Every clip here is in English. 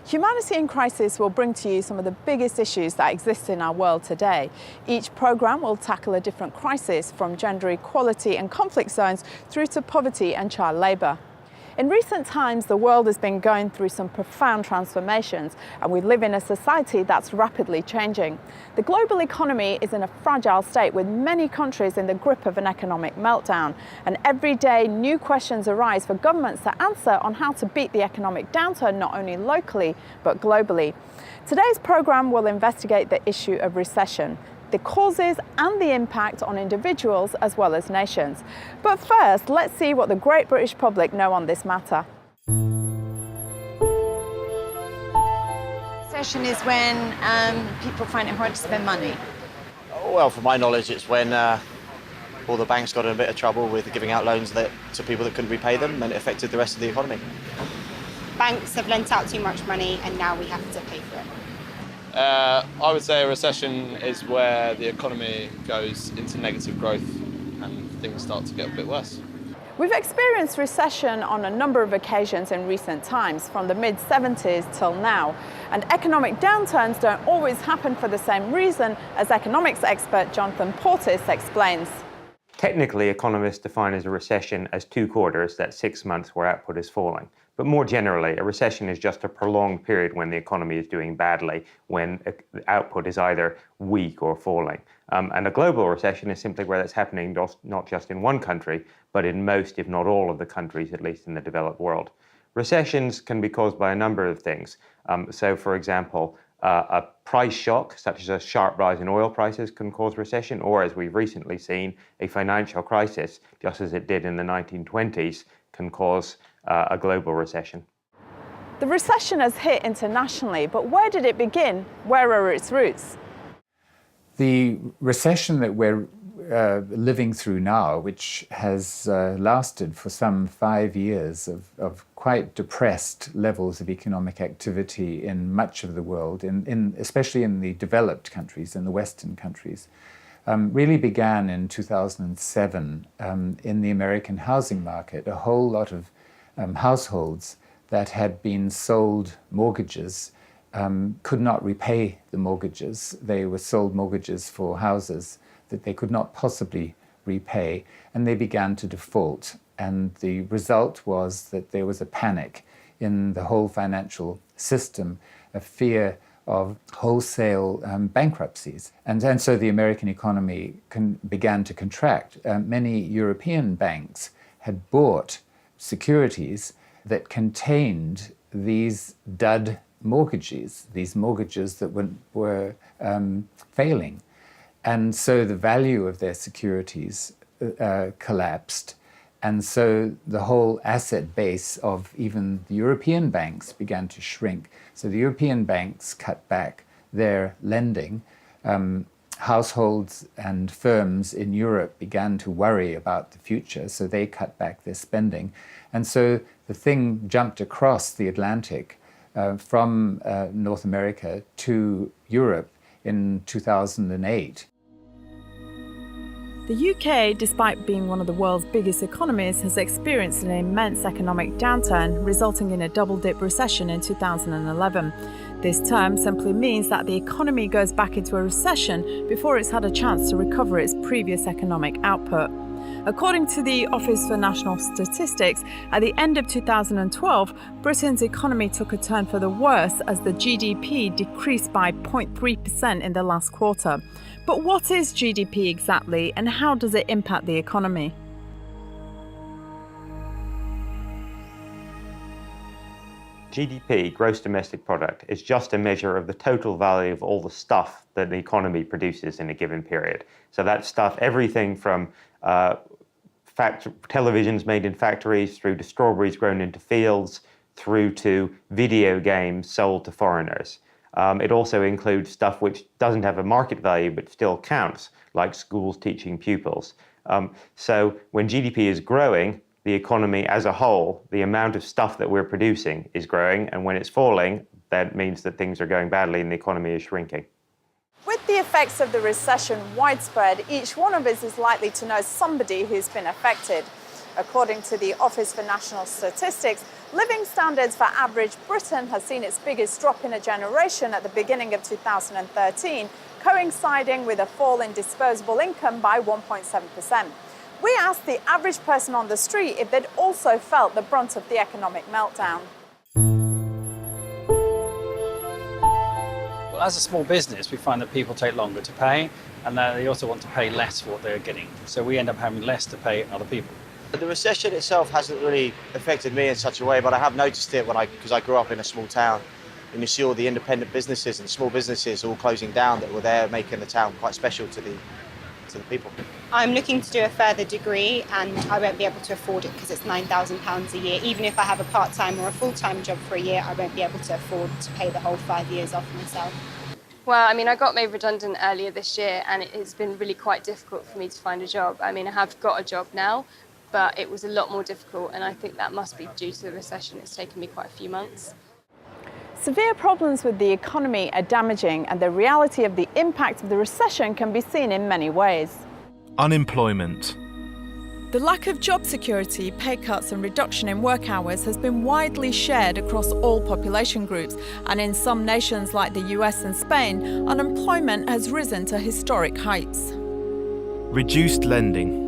Humanity in Crisis will bring to you some of the biggest issues that exist in our world today. Each programme will tackle a different crisis, from gender equality and conflict zones through to poverty and child labour. In recent times, the world has been going through some profound transformations, and we live in a society that's rapidly changing. The global economy is in a fragile state, with many countries in the grip of an economic meltdown. And every day, new questions arise for governments to answer on how to beat the economic downturn, not only locally, but globally. Today's programme will investigate the issue of recession, the causes and the impact on individuals as well as nations. But first, let's see what the great British public know on this matter. Recession is when people find it hard to spend money. Well, from my knowledge, it's when all the banks got in a bit of trouble with giving out loans to people that couldn't repay them, and it affected the rest of the economy. Banks have lent out too much money and now we have to pay for it. I would say a recession is where the economy goes into negative growth and things start to get a bit worse. We've experienced recession on a number of occasions in recent times, from the mid-70s till now. And economic downturns don't always happen for the same reason, as economics expert Jonathan Portis explains. Technically, economists define as a recession as 2 quarters, that's 6 months where output is falling. But more generally, a recession is just a prolonged period when the economy is doing badly, when output is either weak or falling. And a global recession is simply where that's happening not just in one country, but in most, if not all, of the countries, at least in the developed world. Recessions can be caused by a number of things. So, for example, a price shock, such as a sharp rise in oil prices, can cause recession, or, as we've recently seen, a financial crisis, just as it did in the 1920s, can cause a global recession. The recession has hit internationally, but where did it begin? Where are its roots? The recession that we're living through now, which has lasted for some 5 years of quite depressed levels of economic activity in much of the world, especially in the developed countries, in the Western countries, really began in 2007 in the American housing market. A whole lot of households that had been sold mortgages could not repay the mortgages. They were sold mortgages for houses that they could not possibly repay, and they began to default. And the result was that there was a panic in the whole financial system, a fear of wholesale bankruptcies. And so the American economy began to contract. Many European banks had bought securities that contained these dud mortgages, these mortgages that were failing. And so the value of their securities collapsed. And so the whole asset base of even the European banks began to shrink. So the European banks cut back their lending. Households and firms in Europe began to worry about the future, so they cut back their spending. And so the thing jumped across the Atlantic from North America to Europe in 2008. The UK, despite being one of the world's biggest economies, has experienced an immense economic downturn, resulting in a double-dip recession in 2011. This term simply means that the economy goes back into a recession before it's had a chance to recover its previous economic output. According to the Office for National Statistics, at the end of 2012, Britain's economy took a turn for the worse as the GDP decreased by 0.3% in the last quarter. But what is GDP exactly, and how does it impact the economy? GDP, gross domestic product, is just a measure of the total value of all the stuff that the economy produces in a given period. So that stuff, everything from televisions made in factories, through to strawberries grown into fields, through to video games sold to foreigners. It also includes stuff which doesn't have a market value but still counts, like schools teaching pupils. So when GDP is growing, the economy as a whole, the amount of stuff that we're producing is growing, and when it's falling, that means that things are going badly and the economy is shrinking. With the effects of the recession widespread, each one of us is likely to know somebody who's been affected. According to the Office for National Statistics, living standards for average Britain has seen its biggest drop in a generation at the beginning of 2013, coinciding with a fall in disposable income by 1.7%. We asked the average person on the street if they'd also felt the brunt of the economic meltdown. Well, as a small business, we find that people take longer to pay, and that they also want to pay less for what they're getting. So we end up having less to pay other people. The recession itself hasn't really affected me in such a way, but I have noticed it because I grew up in a small town, and you see all the independent businesses and small businesses all closing down that were there, making the town quite special to the people. I'm looking to do a further degree and I won't be able to afford it because it's £9,000 a year. Even if I have a part-time or a full-time job for a year, I won't be able to afford to pay the whole 5 years off myself. Well, I mean, I got made redundant earlier this year and it's been really quite difficult for me to find a job. I mean, I have got a job now, but it was a lot more difficult, and I think that must be due to the recession. It's taken me quite a few months. Severe problems with the economy are damaging, and the reality of the impact of the recession can be seen in many ways. Unemployment. The lack of job security, pay cuts and reduction in work hours has been widely shared across all population groups, and in some nations like the US and Spain, unemployment has risen to historic heights. Reduced lending.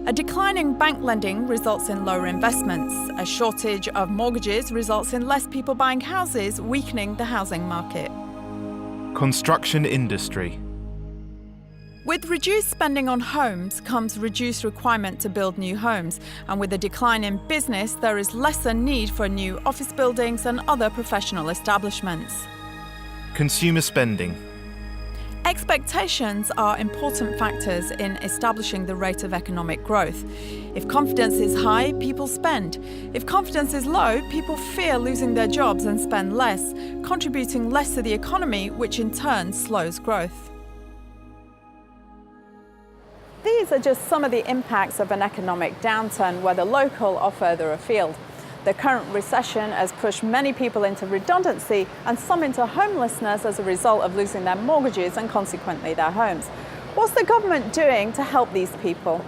A decline in bank lending results in lower investments. A shortage of mortgages results in less people buying houses, weakening the housing market. Construction industry. With reduced spending on homes comes reduced requirement to build new homes, and with a decline in business, there is lesser need for new office buildings and other professional establishments. Consumer spending. Expectations are important factors in establishing the rate of economic growth. If confidence is high, people spend. If confidence is low, people fear losing their jobs and spend less, contributing less to the economy, which in turn slows growth. These are just some of the impacts of an economic downturn, whether local or further afield. The current recession has pushed many people into redundancy and some into homelessness as a result of losing their mortgages and consequently their homes. What's the government doing to help these people?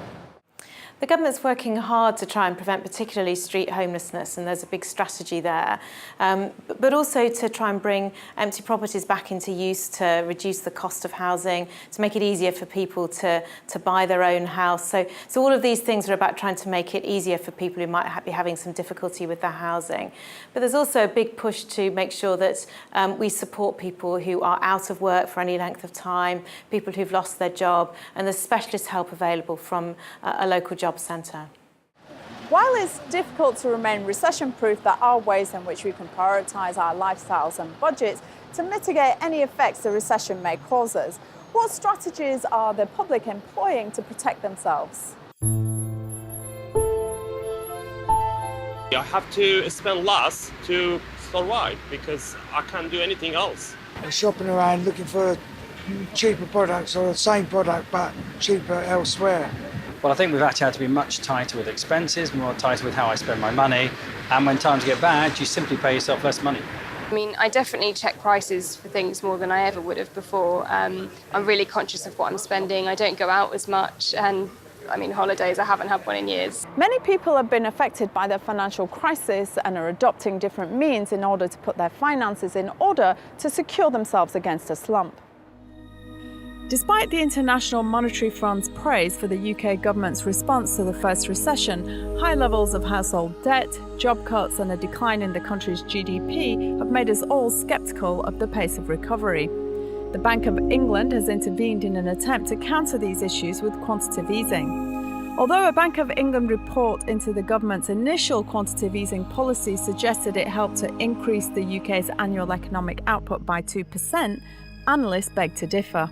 The government's working hard to try and prevent particularly street homelessness, and there's a big strategy there, but also to try and bring empty properties back into use to reduce the cost of housing, to make it easier for people to buy their own house. So all of these things are about trying to make it easier for people who might be having some difficulty with their housing. But there's also a big push to make sure that we support people who are out of work for any length of time, people who've lost their job, and there's specialist help available from a local job centre. While it's difficult to remain recession-proof, there are ways in which we can prioritise our lifestyles and budgets to mitigate any effects the recession may cause us. What strategies are the public employing to protect themselves? I have to spend less to survive because I can't do anything else. I'm shopping around looking for cheaper products or the same product but cheaper elsewhere. Well, I think we've actually had to be much tighter with expenses, more tighter with how I spend my money, and when times get bad, you simply pay yourself less money. I mean, I definitely check prices for things more than I ever would have before. I'm really conscious of what I'm spending. I don't go out as much, and I mean, holidays, I haven't had one in years. Many people have been affected by the financial crisis and are adopting different means in order to put their finances in order to secure themselves against a slump. Despite the International Monetary Fund's praise for the UK government's response to the first recession, high levels of household debt, job cuts and a decline in the country's GDP have made us all sceptical of the pace of recovery. The Bank of England has intervened in an attempt to counter these issues with quantitative easing. Although a Bank of England report into the government's initial quantitative easing policy suggested it helped to increase the UK's annual economic output by 2%, analysts beg to differ.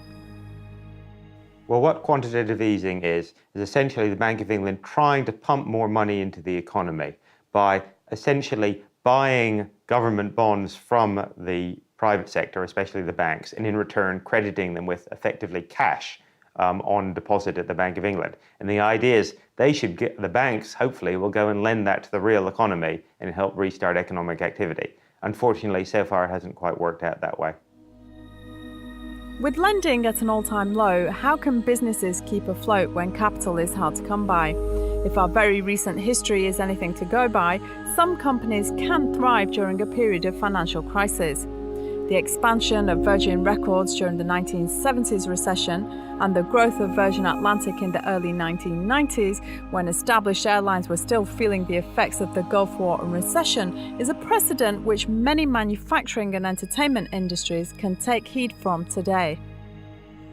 Well, what quantitative easing is essentially the Bank of England trying to pump more money into the economy by essentially buying government bonds from the private sector, especially the banks, and in return crediting them with effectively cash on deposit at the Bank of England. And the idea is the banks hopefully will go and lend that to the real economy and help restart economic activity. Unfortunately, so far it hasn't quite worked out that way. With lending at an all-time low, how can businesses keep afloat when capital is hard to come by? If our very recent history is anything to go by, some companies can thrive during a period of financial crisis. The expansion of Virgin Records during the 1970s recession and the growth of Virgin Atlantic in the early 1990s, when established airlines were still feeling the effects of the Gulf War and recession, is a precedent which many manufacturing and entertainment industries can take heed from today.